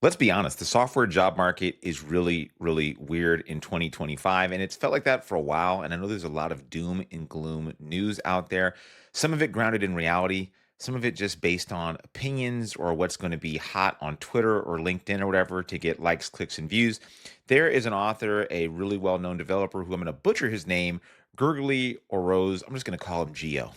Let's be honest, the software job market is really, really weird in 2025, and it's felt like that for a while. And I know there's a lot of doom and gloom news out there, some of it grounded in reality, some of it just based on opinions or what's going to be hot on Twitter or LinkedIn or whatever to get likes, clicks, and views. There is an author, a really well known developer who I'm going to butcher his name, Gurgly or Rose. I'm just going to call him Geo.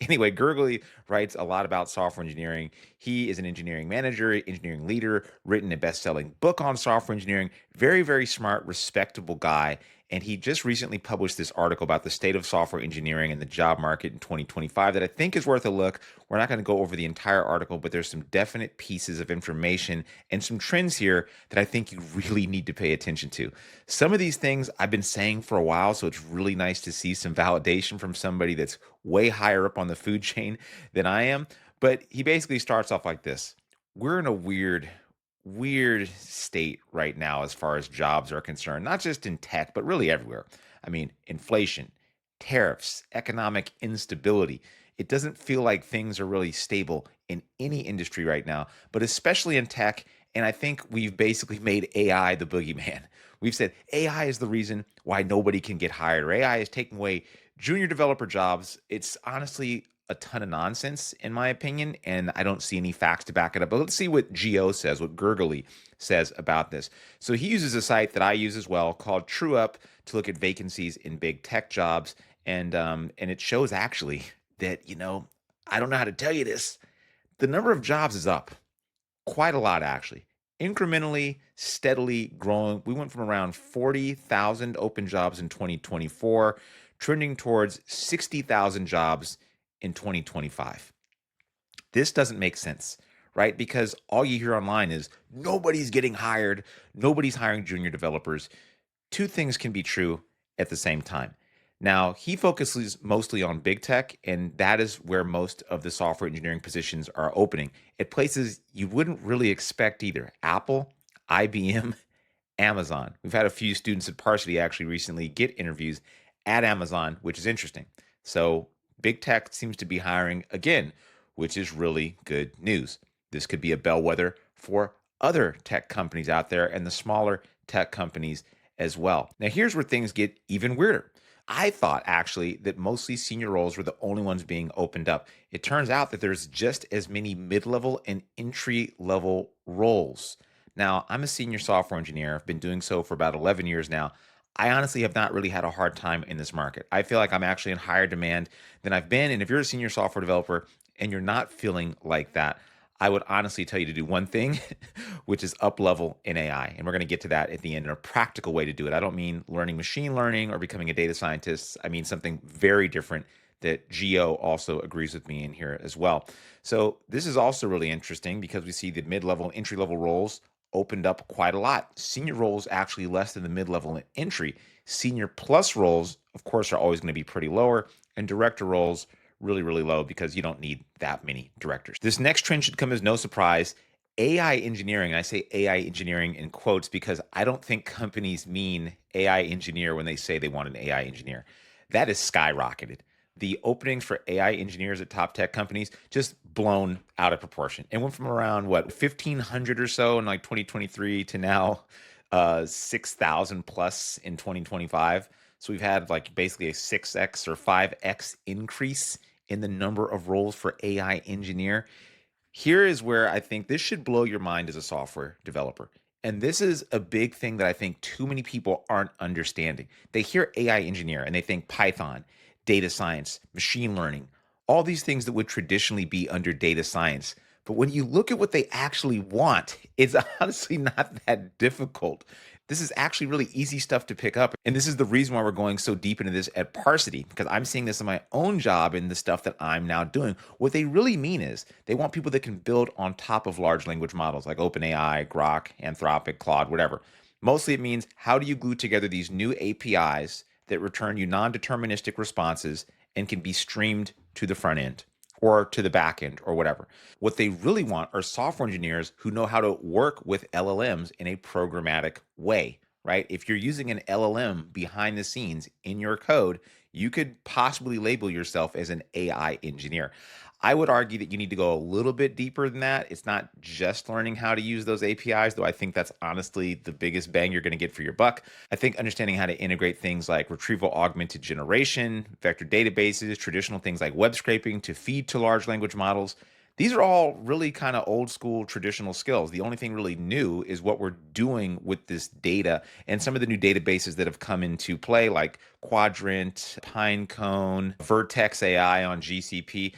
Anyway, Gurgly writes a lot about software engineering. He is an engineering manager, engineering leader, written a best-selling book on software engineering. Very, very smart, respectable guy. And he just recently published this article about the state of software engineering and the job market in 2025 that I think is worth a look. We're not going to go over the entire article, but there's some definite pieces of information and some trends here that I think you really need to pay attention to. Some of these things I've been saying for a while, so it's really nice to see some validation from somebody that's way higher up on the food chain than I am. But he basically starts off like this. We're in a weird state right now as far as jobs are concerned, not just in tech, but really everywhere. I mean, inflation, tariffs, economic instability. It doesn't feel like things are really stable in any industry right now, but especially in tech. And I think we've basically made AI the boogeyman. We've said AI is the reason why nobody can get hired, or AI is taking away junior developer jobs. It's honestly a ton of nonsense, in my opinion, and I don't see any facts to back it up. But let's see what Geo says, what Gurgly says about this. So he uses a site that I use as well called TrueUp to look at vacancies in big tech jobs, and it shows actually that I don't know how to tell you this. The number of jobs is up quite a lot, actually. Incrementally, steadily growing. We went from around 40,000 open jobs in 2024, trending towards 60,000 jobs in 2025. This doesn't make sense, right? Because all you hear online is nobody's getting hired, nobody's hiring junior developers. Two things can be true at the same time. Now, he focuses mostly on big tech, and that is where most of the software engineering positions are opening at places you wouldn't really expect either: Apple, IBM, Amazon. We've had a few students at Parsity actually recently get interviews at Amazon, which is interesting. So, big tech seems to be hiring again, which is really good news. This could be a bellwether for other tech companies out there and the smaller tech companies as well. Now, here's where things get even weirder. I thought actually that mostly senior roles were the only ones being opened up. It turns out that there's just as many mid-level and entry-level roles. Now, I'm a senior software engineer. I've been doing so for about 11 years now. I honestly have not really had a hard time in this market. I feel like I'm actually in higher demand than I've been. And if you're a senior software developer and you're not feeling like that, I would honestly tell you to do one thing, which is up level in AI. And we're going to get to that at the end in a practical way to do it. I don't mean learning machine learning or becoming a data scientist. I mean something very different that Geo also agrees with me in here as well. So this is also really interesting because we see the mid-level and entry-level roles opened up quite a lot. Senior roles actually less than the mid-level and entry. Senior plus roles, of course, are always going to be pretty lower, and director roles really, really low because you don't need that many directors. This next trend should come as no surprise. AI engineering, and I say AI engineering in quotes because I don't think companies mean AI engineer when they say they want an AI engineer. That is skyrocketed. The openings for AI engineers at top tech companies just blown out of proportion. It went from around 1,500 or so in like 2023 to now 6,000 plus in 2025. So we've had like basically a 6x or 5x increase in the number of roles for AI engineer. Here is where I think this should blow your mind as a software developer. And this is a big thing that I think too many people aren't understanding. They hear AI engineer and they think Python, data science, machine learning, all these things that would traditionally be under data science. But when you look at what they actually want, it's honestly not that difficult. This is actually really easy stuff to pick up. And this is the reason why we're going so deep into this at Parsity, because I'm seeing this in my own job in the stuff that I'm now doing. What they really mean is they want people that can build on top of large language models like OpenAI, Grok, Anthropic, Claude, whatever. Mostly it means how do you glue together these new APIs that return you non-deterministic responses and can be streamed to the front end or to the back end or whatever. What they really want are software engineers who know how to work with LLMs in a programmatic way, right? If you're using an LLM behind the scenes in your code, you could possibly label yourself as an AI engineer. I would argue that you need to go a little bit deeper than that. It's not just learning how to use those APIs, though I think that's honestly the biggest bang you're going to get for your buck. I think understanding how to integrate things like retrieval augmented generation, vector databases, traditional things like web scraping to feed to large language models. These are all really kind of old school traditional skills. The only thing really new is what we're doing with this data and some of the new databases that have come into play, like Quadrant, Pinecone, Vertex AI on GCP.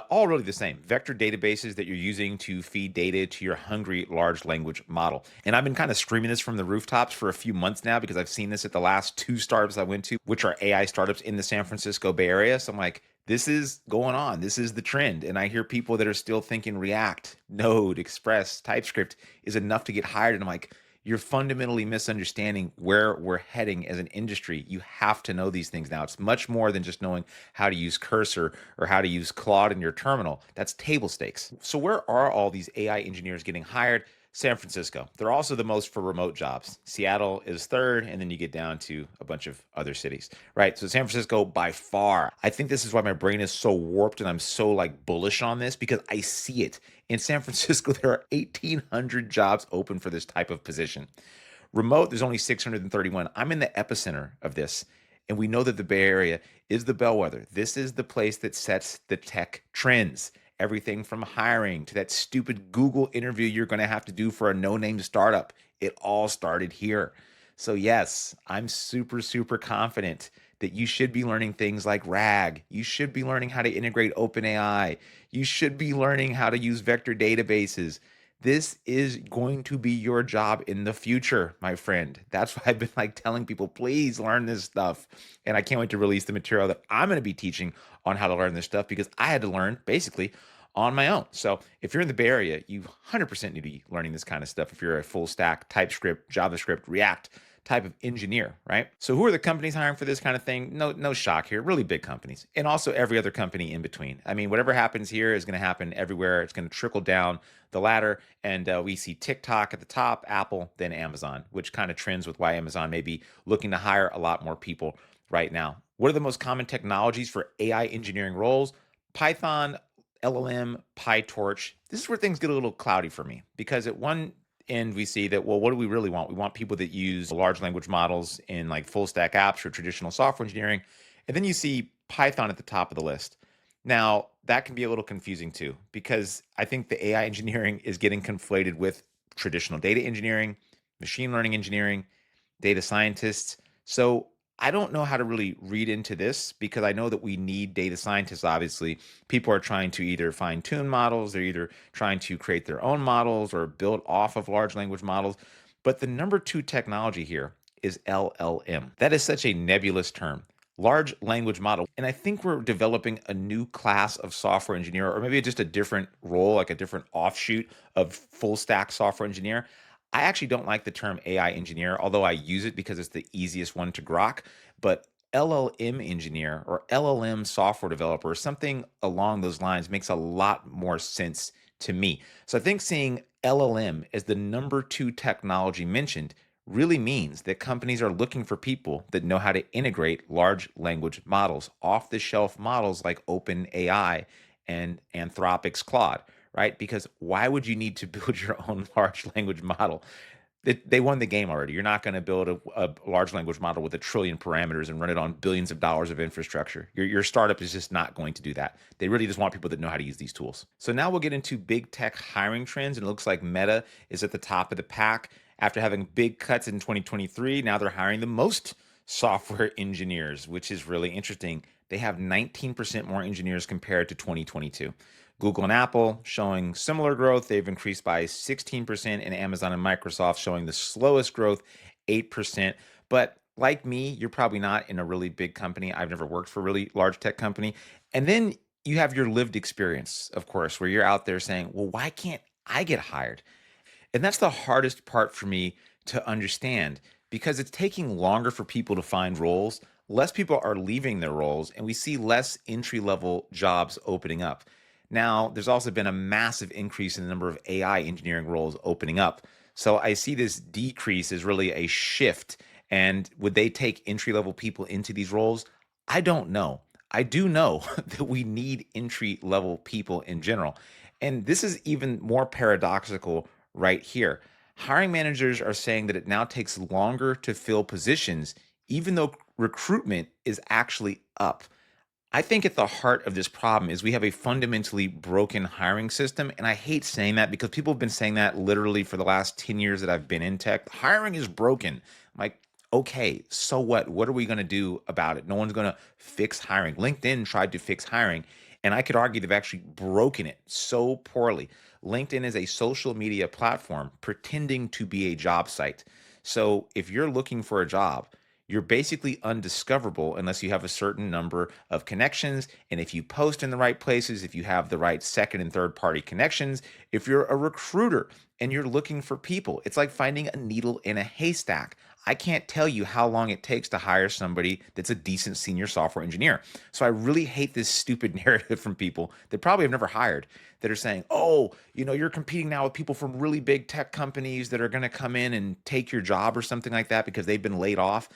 All really the same vector databases that you're using to feed data to your hungry large language model. And I've been kind of screaming this from the rooftops for a few months now because I've seen this at the last two startups I went to, which are AI startups in the San Francisco Bay Area. So I'm like, this is going on. This is the trend. And I hear people that are still thinking React, Node, Express, TypeScript is enough to get hired. And I'm like, you're fundamentally misunderstanding where we're heading as an industry. You have to know these things now. It's much more than just knowing how to use Cursor or how to use Claude in your terminal. That's table stakes. So, where are all these AI engineers getting hired? San Francisco. They're also the most for remote jobs. Seattle is third, and then you get down to a bunch of other cities, right? So San Francisco by far. I think this is why my brain is so warped and I'm so like bullish on this because I see it. In San Francisco, there are 1,800 jobs open for this type of position. Remote, there's only 631. I'm in the epicenter of this. And we know that the Bay Area is the bellwether. This is the place that sets the tech trends. Everything from hiring to that stupid Google interview you're going to have to do for a no name startup. It all started here. So, yes, I'm super, super confident that you should be learning things like RAG. You should be learning how to integrate OpenAI. You should be learning how to use vector databases. This is going to be your job in the future, my friend. That's why I've been like telling people, please learn this stuff. And I can't wait to release the material that I'm going to be teaching on how to learn this stuff because I had to learn basically on my own. So if you're in the Bay Area, you 100% need to be learning this kind of stuff. If you're a full stack TypeScript, JavaScript, React type of engineer, right? So who are the companies hiring for this kind of thing? No shock here. Really big companies, and also every other company in between. I mean, whatever happens here is going to happen everywhere. It's going to trickle down the ladder, and we see TikTok at the top, Apple, then Amazon, which kind of trends with why Amazon may be looking to hire a lot more people right now. What are the most common technologies for AI engineering roles? Python, LLM, PyTorch. This is where things get a little cloudy for me because at one end we see that, well, what do we really want? We want people that use large language models in like full stack apps or traditional software engineering. And then you see Python at the top of the list. Now, that can be a little confusing too, because I think the AI engineering is getting conflated with traditional data engineering, machine learning engineering, data scientists. So I don't know how to really read into this because I know that we need data scientists, obviously. People are trying to either fine tune models, they're either trying to create their own models or build off of large language models. But the number two technology here is LLM. That is such a nebulous term. Large language model. And I think we're developing a new class of software engineer, or maybe just a different role, like a different offshoot of full stack software engineer. I actually don't like the term AI engineer, although I use it because it's the easiest one to grok. But LLM engineer or LLM software developer, or something along those lines makes a lot more sense to me. So I think seeing LLM as the number two technology mentioned really means that companies are looking for people that know how to integrate large language models, off the shelf models like OpenAI and Anthropic's Claude, right? Because why would you need to build your own large language model? They won the game already. You're not going to build a large language model with a trillion parameters and run it on billions of dollars of infrastructure. Your startup is just not going to do that. They really just want people that know how to use these tools. So now we'll get into big tech hiring trends. And it looks like Meta is at the top of the pack. After having big cuts in 2023, now they're hiring the most software engineers, which is really interesting. They have 19% more engineers compared to 2022. Google and Apple showing similar growth. They've increased by 16%, and Amazon and Microsoft showing the slowest growth, 8%. But like me, you're probably not in a really big company. I've never worked for a really large tech company. And then you have your lived experience, of course, where you're out there saying, well, why can't I get hired? And that's the hardest part for me to understand because it's taking longer for people to find roles. Less people are leaving their roles, and we see less entry level jobs opening up. Now, there's also been a massive increase in the number of AI engineering roles opening up. So I see this decrease as really a shift. And would they take entry level people into these roles? I don't know. I do know that we need entry level people in general. And this is even more paradoxical right here. Hiring managers are saying that it now takes longer to fill positions, even though recruitment is actually up. I think at the heart of this problem is we have a fundamentally broken hiring system. And I hate saying that because people have been saying that literally for the last 10 years that I've been in tech. Hiring is broken. I'm like, okay, so what? What are we going to do about it? No one's going to fix hiring. LinkedIn tried to fix hiring, and I could argue they've actually broken it so poorly. LinkedIn is a social media platform pretending to be a job site. So if you're looking for a job, you're basically undiscoverable unless you have a certain number of connections. And if you post in the right places, if you have the right second and third party connections, if you're a recruiter and you're looking for people, it's like finding a needle in a haystack. I can't tell you how long it takes to hire somebody that's a decent senior software engineer. So I really hate this stupid narrative from people that probably have never hired that are saying, oh, you're competing now with people from really big tech companies that are going to come in and take your job or something like that because they've been laid off.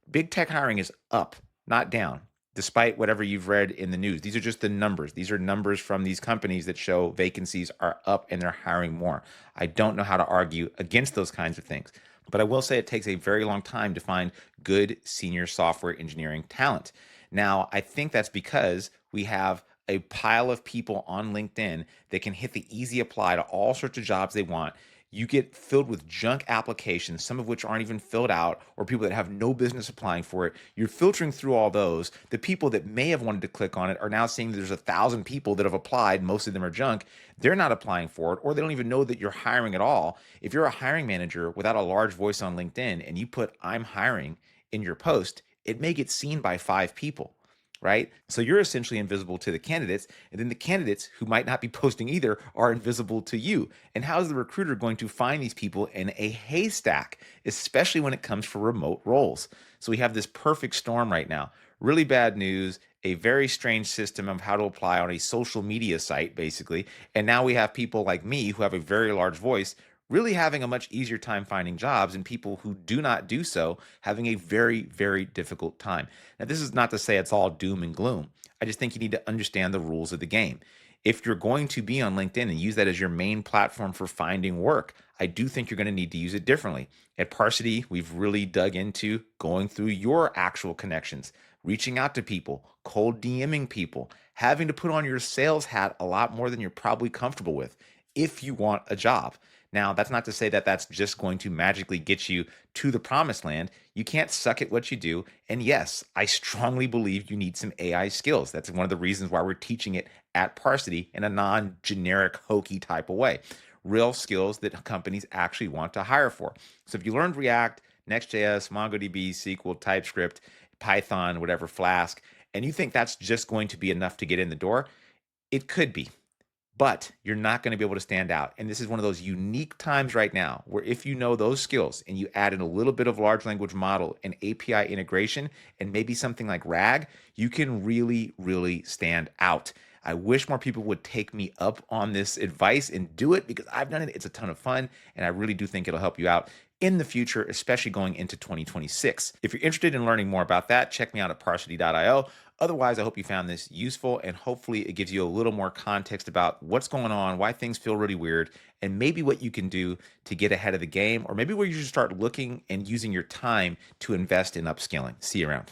Big tech hiring is up, not down, despite whatever you've read in the news. These are just the numbers. These are numbers from these companies that show vacancies are up and they're hiring more. I don't know how to argue against those kinds of things. But I will say it takes a very long time to find good senior software engineering talent. Now, I think that's because we have a pile of people on LinkedIn that can hit the easy apply to all sorts of jobs they want. You get filled with junk applications, some of which aren't even filled out, or people that have no business applying for it. You're filtering through all those. The people that may have wanted to click on it are now seeing that there's 1,000 people that have applied. Most of them are junk. They're not applying for it, or they don't even know that you're hiring at all. If you're a hiring manager without a large voice on LinkedIn and you put "I'm hiring" in your post, it may get seen by 5 people, right? So you're essentially invisible to the candidates, and then the candidates who might not be posting either are invisible to you. And how is the recruiter going to find these people in a haystack, especially when it comes for remote roles? So we have this perfect storm right now. Really bad news, a very strange system of how to apply on a social media site, basically. And now we have people like me who have a very large voice really having a much easier time finding jobs, and people who do not do so having a very, very difficult time. Now, this is not to say it's all doom and gloom. I just think you need to understand the rules of the game. If you're going to be on LinkedIn and use that as your main platform for finding work, I do think you're going to need to use it differently. At Parsity, we've really dug into going through your actual connections, reaching out to people, cold DMing people, having to put on your sales hat a lot more than you're probably comfortable with if you want a job. Now, that's not to say that that's just going to magically get you to the promised land. You can't suck at what you do. And yes, I strongly believe you need some AI skills. That's one of the reasons why we're teaching it at Parsity in a non generic, hokey type of way. Real skills that companies actually want to hire for. So if you learned React, Next.js, MongoDB, SQL, TypeScript, Python, whatever, Flask, and you think that's just going to be enough to get in the door, it could be, but you're not going to be able to stand out. And this is one of those unique times right now where if you know those skills and you add in a little bit of large language model and API integration and maybe something like RAG, you can really, really stand out. I wish more people would take me up on this advice and do it because I've done it. It's a ton of fun. And I really do think it'll help you out in the future, especially going into 2026. If you're interested in learning more about that, check me out at parsity.io. Otherwise, I hope you found this useful and hopefully it gives you a little more context about what's going on, why things feel really weird, and maybe what you can do to get ahead of the game, or maybe where you should start looking and using your time to invest in upskilling. See you around.